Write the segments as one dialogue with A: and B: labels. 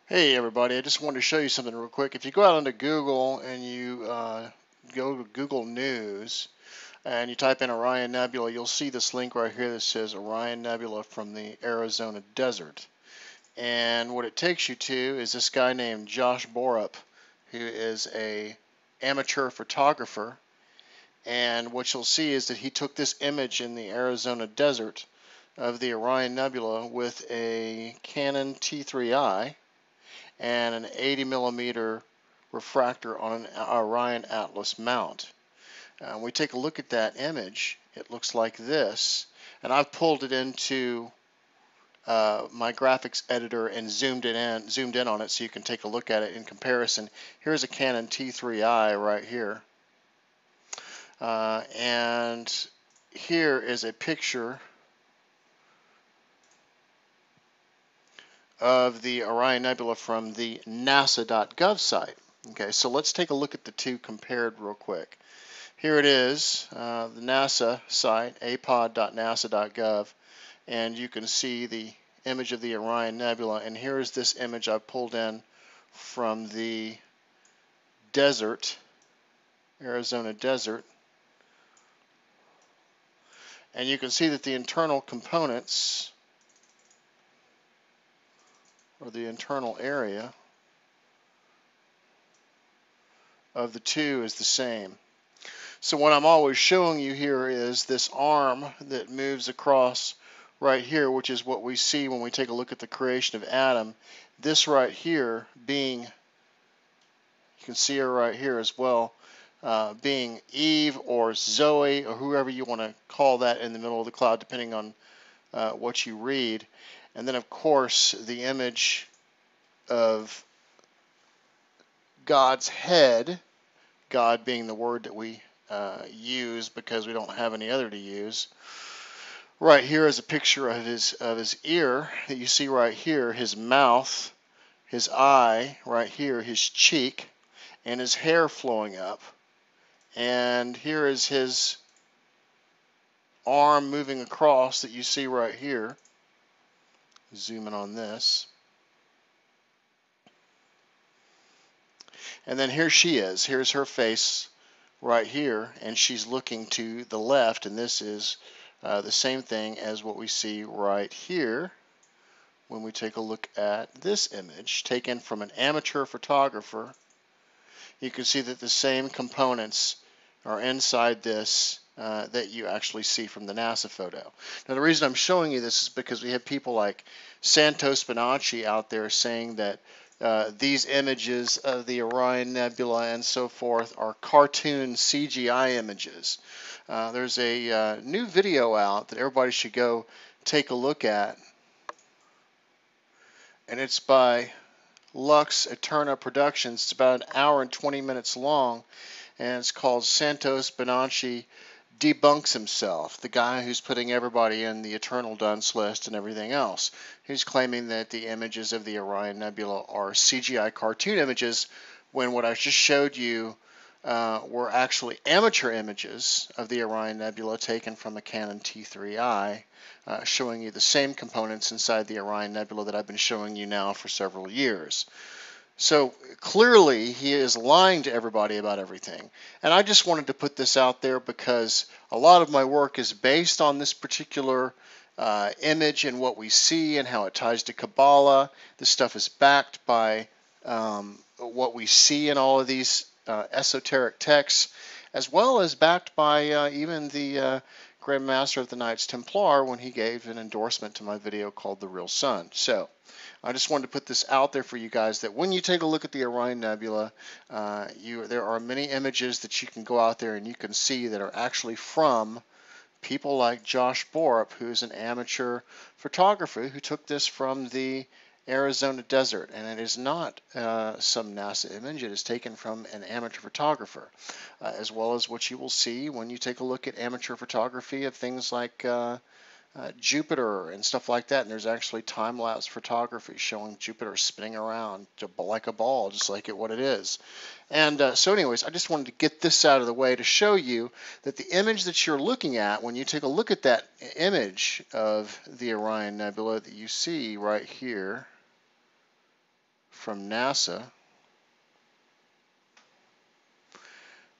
A: Hey everybody, I just wanted to show you something real quick. If you go out into Google and you go to Google News and you type in Orion Nebula, you'll see this link right here that says Orion Nebula from the Arizona desert. And what it takes you to is this guy named Josh Borup, who is a amateur photographer. And what you'll see is that he took this image in the Arizona desert of the Orion Nebula with a Canon T3i and an 80 millimeter refractor on an Orion Atlas mount. We take a look at that image. It looks like this, and I've pulled it into my graphics editor and zoomed in on it so you can take a look at it in comparison. Here's a Canon T3i right here, and here is a picture of the Orion Nebula from the NASA.gov site. Okay, so let's take a look at the two compared real quick. Here it is, the NASA site, apod.nasa.gov, and you can see the image of the Orion Nebula, and here's this image I pulled in from the desert, Arizona desert, and you can see that the internal components, or the internal area of the two is the same. So what I'm always showing you here is this arm that moves across right here, which is what we see when we take a look at the creation of Adam. This right here being, you can see her right here as well, being Eve or Zoe or whoever you want to call that in the middle of the cloud, depending on what you read. And then of course the image of God's head, God being the word that we use because we don't have any other to use. Right here is a picture of his ear that you see right here, his mouth, his eye right here, his cheek, and his hair flowing up. And here is his arm moving across that you see right here. Zoom in on this. And then here she is. Here's her face right here, and she's looking to the left, and this is the same thing as what we see right here when we take a look at this image taken from an amateur photographer. You can see that the same components are inside this that you actually see from the NASA photo. Now the reason I'm showing you this is because we have people like Santos Bonacci out there saying that these images of the Orion Nebula and so forth are cartoon CGI images. There's a new video out that everybody should go take a look at, and it's by Lux Eterna Productions. It's about an hour and 20 minutes long, and it's called Santos Bonacci Debunks Himself, the guy who's putting everybody in the eternal dunce list and everything else. He's claiming that the images of the Orion Nebula are CGI cartoon images, when what I just showed you were actually amateur images of the Orion Nebula taken from a Canon T3i, showing you the same components inside the Orion Nebula that I've been showing you now for several years. So clearly he is lying to everybody about everything. And I just wanted to put this out there because a lot of my work is based on this particular image and what we see and how it ties to Kabbalah. This stuff is backed by what we see in all of these esoteric texts, as well as backed by even the Grand Master of the Knights Templar when he gave an endorsement to my video called The Real Sun. So I just wanted to put this out there for you guys that when you take a look at the Orion Nebula, there are many images that you can go out there and you can see that are actually from people like Josh Borup, who's an amateur photographer who took this from the Arizona desert, and it is not some NASA image. It is taken from an amateur photographer, as well as what you will see when you take a look at amateur photography of things like Jupiter and stuff like that. And there's actually time-lapse photography showing Jupiter spinning around like a ball, just like what it is. And so anyways, I just wanted to get this out of the way to show you that the image that you're looking at, when you take a look at that image of the Orion Nebula that you see right here from NASA.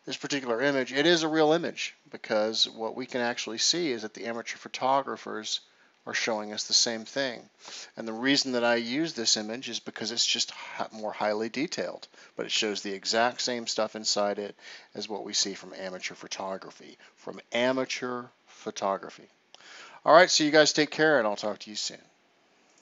A: This particular image, it is a real image because what we can actually see is that the amateur photographers are showing us the same thing. And the reason that I use this image is because it's just more highly detailed, but it shows the exact same stuff inside it as what we see from amateur photography. All right, so you guys take care, and I'll talk to you soon.